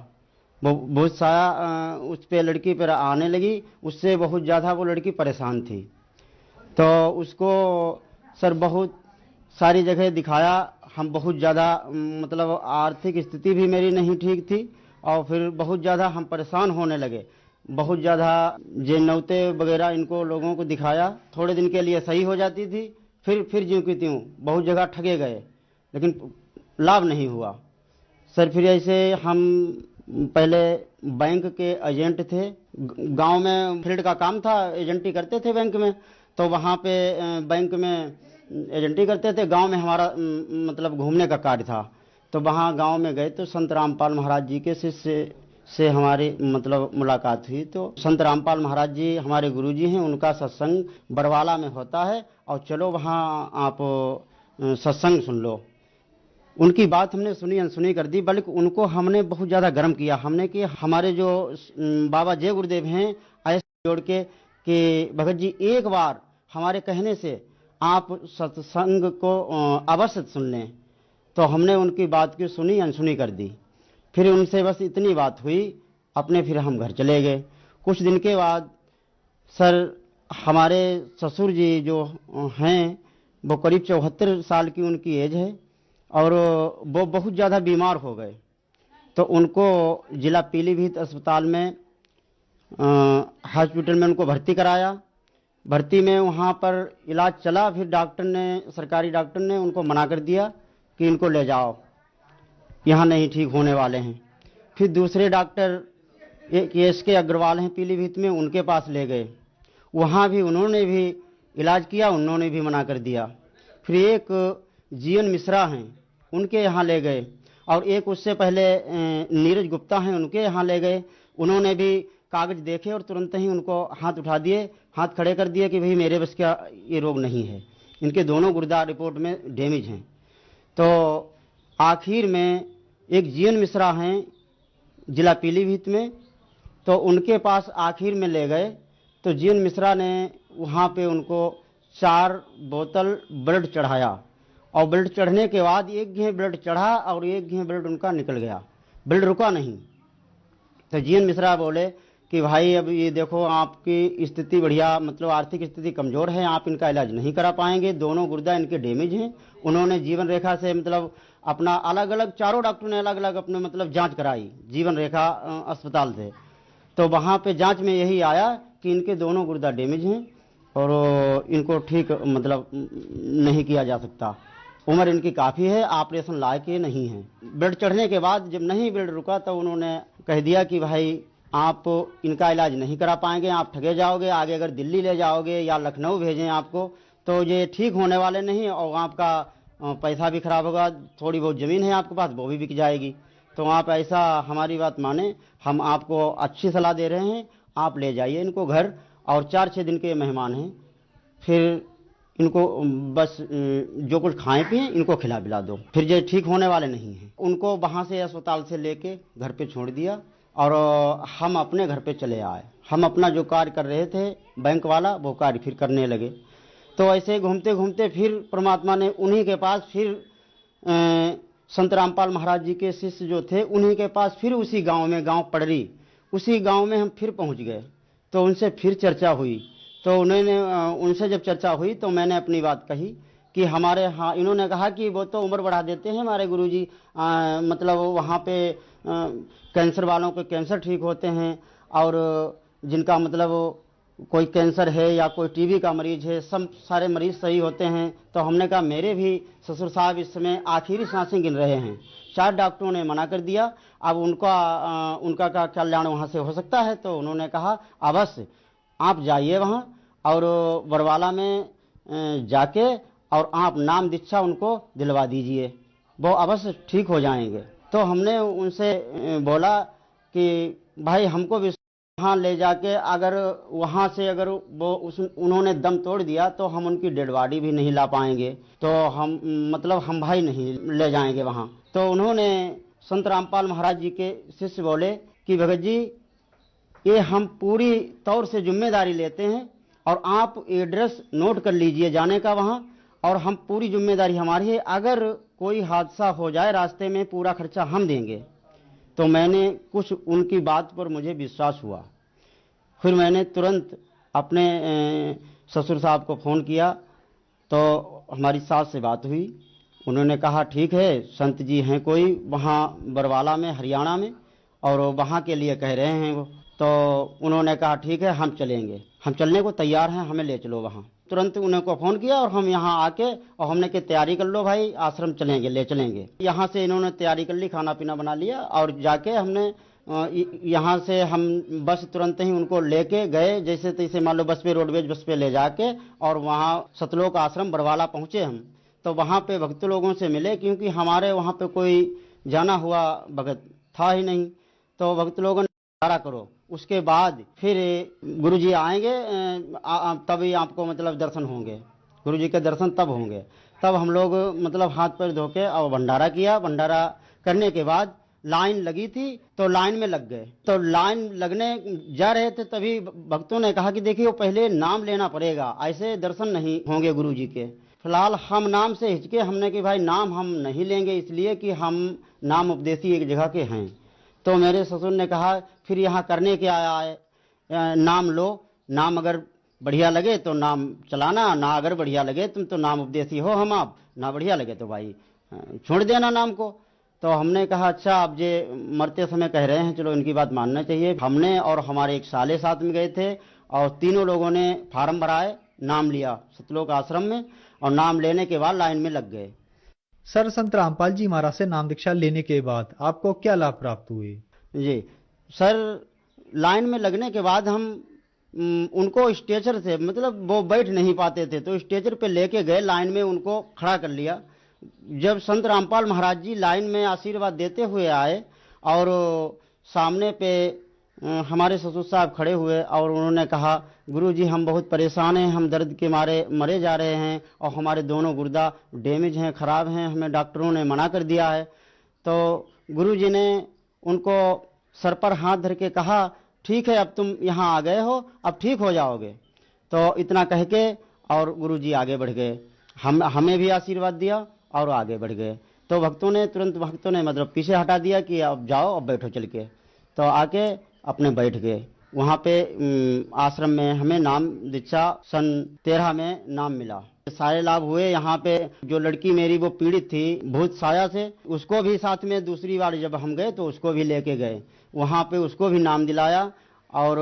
बहुत सारा उस पे लड़की पर आने लगी, उससे बहुत ज़्यादा वो लड़की परेशान थी। तो उसको सर बहुत सारी जगह दिखाया, हम बहुत ज़्यादा मतलब आर्थिक स्थिति भी मेरी नहीं ठीक थी और फिर बहुत ज़्यादा हम परेशान होने लगे। बहुत ज़्यादा जेनौते वगैरह इनको लोगों को दिखाया, थोड़े दिन के लिए सही हो जाती थी, फिर ज्यों की त्यों बहुत जगह ठगे गए, लेकिन लाभ नहीं हुआ। सर, फिर ऐसे हम पहले बैंक के एजेंट थे, गांव में फील्ड का काम था, एजेंटी करते थे बैंक में, तो वहाँ पे बैंक में एजेंटी करते थे। गांव में हमारा मतलब घूमने का कार्य था, तो वहाँ गांव में गए तो संत रामपाल महाराज जी के शिष्य से हमारी मतलब मुलाकात हुई। तो संत रामपाल महाराज जी हमारे गुरुजी हैं, उनका सत्संग बरवाला में होता है और चलो वहाँ आप सत्संग सुन लो। उनकी बात हमने सुनी, अनसुनी कर दी, बल्कि उनको हमने बहुत ज़्यादा गर्म किया। हमने कि हमारे जो बाबा जय गुरुदेव हैं ऐसे जोड़ के कि भगत जी एक बार हमारे कहने से आप सत्संग को अवश्य सुन लें। तो हमने उनकी बात की सुनी, अनसुनी कर दी। फिर उनसे बस इतनी बात हुई, अपने फिर हम घर चले गए। कुछ दिन के बाद सर हमारे ससुर जी जो हैं वो करीब 74 साल की उनकी एज है और वो बहुत ज़्यादा बीमार हो गए। तो उनको जिला पीलीभीत अस्पताल में हॉस्पिटल में उनको भर्ती कराया। भर्ती में वहाँ पर इलाज चला, फिर डॉक्टर ने, सरकारी डॉक्टर ने उनको मना कर दिया कि इनको ले जाओ, यहाँ नहीं ठीक होने वाले हैं। फिर दूसरे डॉक्टर एक एस.के. अग्रवाल हैं पीलीभीत में, उनके पास ले गए। वहाँ भी उन्होंने भी इलाज किया, उन्होंने भी मना कर दिया। फिर एक जीएन मिश्रा हैं, उनके यहाँ ले गए, और एक उससे पहले नीरज गुप्ता हैं, उनके यहाँ ले गए। उन्होंने भी कागज देखे और तुरंत ही उनको हाथ उठा दिए, हाथ खड़े कर दिए कि भाई मेरे बस का ये रोग नहीं है, इनके दोनों गुर्दा रिपोर्ट में डैमेज हैं। तो आखिर में एक जीएन मिश्रा हैं जिला पीलीभीत में, तो उनके पास आखिर में ले गए। तो जीएन मिश्रा ने वहाँ पे उनको 4 बोतल ब्लड चढ़ाया, और ब्लड चढ़ने के बाद एक घें ब्लड चढ़ा और एक घें ब्लड उनका निकल गया, ब्लड रुका नहीं। तो जीएन मिश्रा बोले कि भाई अब ये देखो आपकी स्थिति बढ़िया, मतलब आर्थिक स्थिति कमज़ोर है, आप इनका इलाज नहीं करा पाएंगे, दोनों गुर्दा इनके डैमेज हैं। उन्होंने जीवन रेखा से मतलब अपना अलग अलग, चारों डॉक्टर ने अलग अलग अपने मतलब जांच कराई जीवन रेखा अस्पताल से। तो वहाँ पे जांच में यही आया कि इनके दोनों गुर्दा डैमेज हैं और इनको ठीक मतलब नहीं किया जा सकता, उम्र इनकी काफ़ी है, ऑपरेशन लायक ये नहीं है। ब्लड चढ़ने के बाद जब नहीं ब्लड रुका तो उन्होंने कह दिया कि भाई आप इनका इलाज नहीं करा पाएंगे, आप ठगे जाओगे, आगे अगर दिल्ली ले जाओगे या लखनऊ भेजें आपको तो ये ठीक होने वाले नहीं, और आपका पैसा भी खराब होगा, थोड़ी बहुत ज़मीन है आपके पास वो भी बिक जाएगी। तो आप ऐसा हमारी बात माने, हम आपको अच्छी सलाह दे रहे हैं, आप ले जाइए इनको घर, और 4-6 दिन के मेहमान हैं, फिर इनको बस जो कुछ खाएं पिएं इनको खिला पिला दो, फिर ये ठीक होने वाले नहीं हैं। उनको वहाँ से अस्पताल से लेके घर पे छोड़ दिया और हम अपने घर पे चले आए। हम अपना जो कार्य कर रहे थे बैंक वाला, वो कार्य फिर करने लगे। तो ऐसे घूमते घूमते फिर परमात्मा ने उन्हीं के पास, फिर संत रामपाल महाराज जी के शिष्य जो थे उन्हीं के पास, फिर उसी गांव में, गांव पड़री, उसी गांव में हम फिर पहुंच गए। तो उनसे फिर चर्चा हुई। तो उन्होंने, उनसे जब चर्चा हुई तो मैंने अपनी बात कही कि हमारे, हाँ, इन्होंने कहा कि वो तो उम्र बढ़ा देते हैं हमारे गुरुजी, मतलब वहाँ पे कैंसर वालों के कैंसर ठीक होते हैं, और जिनका मतलब कोई कैंसर है या कोई टीबी का मरीज है, सब सारे मरीज सही होते हैं। तो हमने कहा मेरे भी ससुर साहब इस समय आखिरी सांसें गिन रहे हैं, 4 डॉक्टरों ने मना कर दिया, अब उनका क्या कल्याण वहाँ से हो सकता है। तो उन्होंने कहा अवश्य आप जाइए वहाँ और बरवाला में जाके और आप नाम दीक्षा उनको दिलवा दीजिए, वो अवश्य ठीक हो जाएंगे। तो हमने उनसे बोला कि भाई हमको भी वहाँ ले जाके, अगर वहाँ से अगर वो उन्होंने दम तोड़ दिया तो हम उनकी डेड बॉडी भी नहीं ला पाएंगे, तो हम मतलब हम भाई नहीं ले जाएंगे वहाँ। तो उन्होंने संत रामपाल महाराज जी के शिष्य बोले कि भगत जी ये हम पूरी तौर से जिम्मेदारी लेते हैं, और आप एड्रेस नोट कर लीजिए जाने का वहाँ, और हम पूरी जिम्मेदारी हमारी है, अगर कोई हादसा हो जाए रास्ते में पूरा खर्चा हम देंगे। तो मैंने कुछ उनकी बात पर मुझे विश्वास हुआ। फिर मैंने तुरंत अपने ससुर साहब को फ़ोन किया, तो हमारी सास से बात हुई। उन्होंने कहा ठीक है, संत जी हैं कोई वहाँ बरवाला में, हरियाणा में, और वहाँ के लिए कह रहे हैं वो। तो उन्होंने कहा ठीक है हम चलेंगे, हम चलने को तैयार हैं, हमें ले चलो वहाँ। तुरंत उन्हें को फ़ोन किया और हम यहाँ आके, और हमने कि तैयारी कर लो भाई, आश्रम चलेंगे, ले चलेंगे। यहाँ से इन्होंने तैयारी कर ली, खाना पीना बना लिया, और जाके हमने यहाँ से हम बस तुरंत ही उनको लेके गए, जैसे तैसे मान लो बस पे, रोडवेज बस पे ले जाके, और वहाँ सतलोक आश्रम बरवाला पहुँचे हम। तो वहाँ पे भक्त लोगों से मिले, क्योंकि हमारे वहाँ पे कोई जाना हुआ भगत था ही नहीं। तो भक्त लोगों ने इशारा करो, उसके बाद फिर गुरुजी आएंगे, तभी आपको मतलब दर्शन होंगे, गुरुजी के दर्शन तब होंगे। तब हम लोग मतलब हाथ पैर धो के और भंडारा किया। भंडारा करने के बाद लाइन लगी थी तो लाइन में लग गए। तो लाइन लगने जा रहे थे तभी भक्तों ने कहा कि देखिए वो पहले नाम लेना पड़ेगा, ऐसे दर्शन नहीं होंगे गुरु जी के। फिलहाल हम नाम से हिचके, हमने कि भाई नाम हम नहीं लेंगे इसलिए कि हम नाम उपदेशी एक जगह के हैं। तो मेरे ससुर ने कहा फिर यहाँ करने क्या आया है, नाम लो, नाम अगर बढ़िया लगे तो नाम चलाना, ना अगर बढ़िया लगे तुम तो नाम उपदेशी हो हम आप, ना बढ़िया लगे तो भाई छोड़ देना नाम को। तो हमने कहा अच्छा आप जे मरते समय कह रहे हैं, चलो इनकी बात मानना चाहिए। हमने और हमारे एक साले साथ में गए थे और तीनों लोगों ने फार्म भराए, नाम लिया सतलोक आश्रम में और नाम लेने के बाद लाइन में लग गए। सर, संत रामपाल जी महाराज से नाम दीक्षा लेने के बाद आपको क्या लाभ प्राप्त हुए? जी सर, लाइन में लगने के बाद हम उनको स्ट्रेचर से, मतलब वो बैठ नहीं पाते थे तो स्ट्रेचर पे लेके गए, लाइन में उनको खड़ा कर लिया। जब संत रामपाल महाराज जी लाइन में आशीर्वाद देते हुए आए और सामने पे हमारे ससुर साहब खड़े हुए और उन्होंने कहा गुरु जी हम बहुत परेशान हैं, हम दर्द के मारे मरे जा रहे हैं और हमारे दोनों गुर्दा डैमेज हैं, खराब हैं, हमें डॉक्टरों ने मना कर दिया है। तो गुरु जी ने उनको सर पर हाथ धर के कहा ठीक है अब तुम यहाँ आ गए हो, अब ठीक हो जाओगे। तो इतना कह के और गुरु जी आगे बढ़ गए, हमें भी आशीर्वाद दिया और आगे बढ़ गए। तो भक्तों ने मतलब पीछे हटा दिया कि अब जाओ अब बैठो चल के। तो आके अपने बैठ गए। वहाँ पे आश्रम में हमें नाम दीक्षा सन 13 में नाम मिला। सारे लाभ हुए। यहाँ पे जो लड़की मेरी वो पीड़ित थी भूत साया से, उसको भी साथ में दूसरी बार जब हम गए तो उसको भी लेके गए, वहाँ पे उसको भी नाम दिलाया और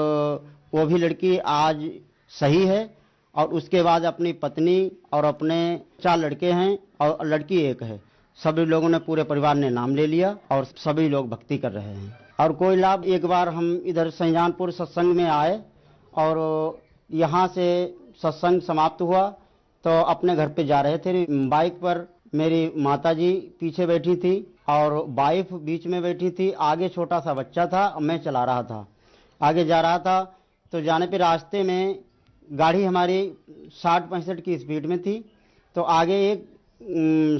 वो भी लड़की आज सही है। और उसके बाद अपनी पत्नी और अपने 4 लड़के हैं और लड़की 1 है। सभी लोगों ने, पूरे परिवार ने नाम ले लिया और सभी लोग भक्ति कर रहे हैं। और कोई लाभ, एक बार हम इधर सैजानपुर सत्संग में आए और यहाँ से सत्संग समाप्त हुआ तो अपने घर पे जा रहे थे। बाइक पर मेरी माताजी पीछे बैठी थी और वाइफ बीच में बैठी थी, आगे छोटा सा बच्चा था, मैं चला रहा था। आगे जा रहा था तो जाने पे रास्ते में गाड़ी हमारी 60-65 की स्पीड में थी। तो आगे एक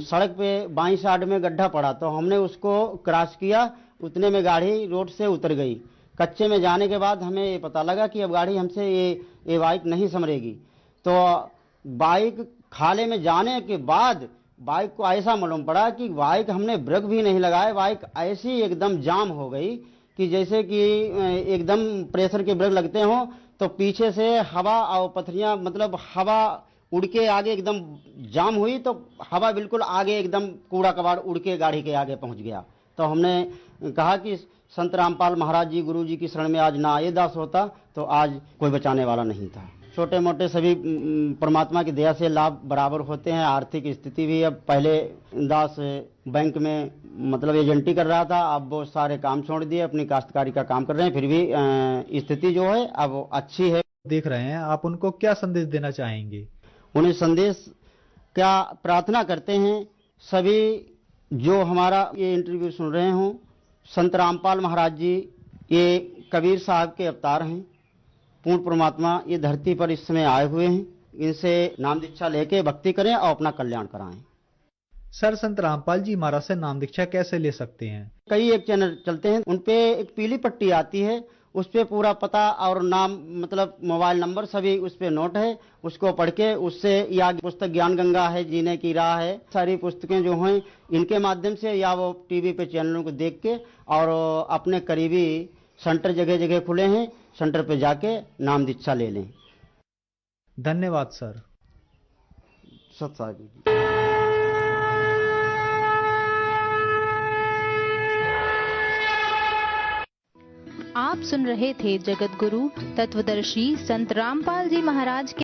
सड़क पे बाईं साइड में गड्ढा पड़ा तो हमने उसको क्रॉस किया, उतने में गाड़ी रोड से उतर गई। कच्चे में जाने के बाद हमें ये पता लगा कि अब गाड़ी हमसे ये बाइक नहीं संभलेगी। तो बाइक खाले में जाने के बाद बाइक को ऐसा मालूम पड़ा कि बाइक हमने ब्रेक भी नहीं लगाए, बाइक ऐसी एकदम जाम हो गई कि जैसे कि एकदम प्रेशर के ब्रेक लगते हों। तो पीछे से हवा और पथरियां, मतलब हवा उड़ के आगे एकदम जाम हुई तो हवा बिल्कुल आगे एकदम कूड़ा कबाड़ उड़ के गाड़ी के आगे पहुंच गया। तो हमने कहा कि संत रामपाल महाराज जी गुरु जी की शरण में आज ना आए दास होता तो आज कोई बचाने वाला नहीं था। छोटे मोटे सभी परमात्मा की दया से लाभ बराबर होते हैं। आर्थिक स्थिति भी, अब पहले दास बैंक में मतलब एजेंटी कर रहा था, अब वो सारे काम छोड़ दिए, अपनी काश्तकारी का काम कर रहे हैं। फिर भी स्थिति जो है अब अच्छी है। देख रहे हैं, आप उनको क्या संदेश देना चाहेंगे? उन्हें संदेश क्या प्रार्थना करते हैं, सभी जो हमारा ये इंटरव्यू सुन रहे हों, संत रामपाल महाराज जी ये कबीर साहब के अवतार हैं, पूर्ण परमात्मा ये धरती पर इस समय आए हुए हैं। इनसे नाम दीक्षा लेके भक्ति करें और अपना कल्याण कराएं। सर, संत रामपाल जी महाराज से नाम दीक्षा कैसे ले सकते हैं? कई एक चैनल चलते हैं, उनपे एक पीली पट्टी आती है, उस पे पूरा पता और नाम, मतलब मोबाइल नंबर सभी उस पे नोट है। उसको पढ़ के उससे, या पुस्तक ज्ञान गंगा है, जीने की राह है, सारी पुस्तकें जो हैं इनके माध्यम से, या वो टीवी पे चैनलों को देख के, और अपने करीबी सेंटर जगह जगह खुले हैं, सेंटर पे जाके नाम दीक्षा ले लें। धन्यवाद सर। सत साहिब। आप सुन रहे थे जगत गुरु तत्वदर्शी संत रामपाल जी महाराज के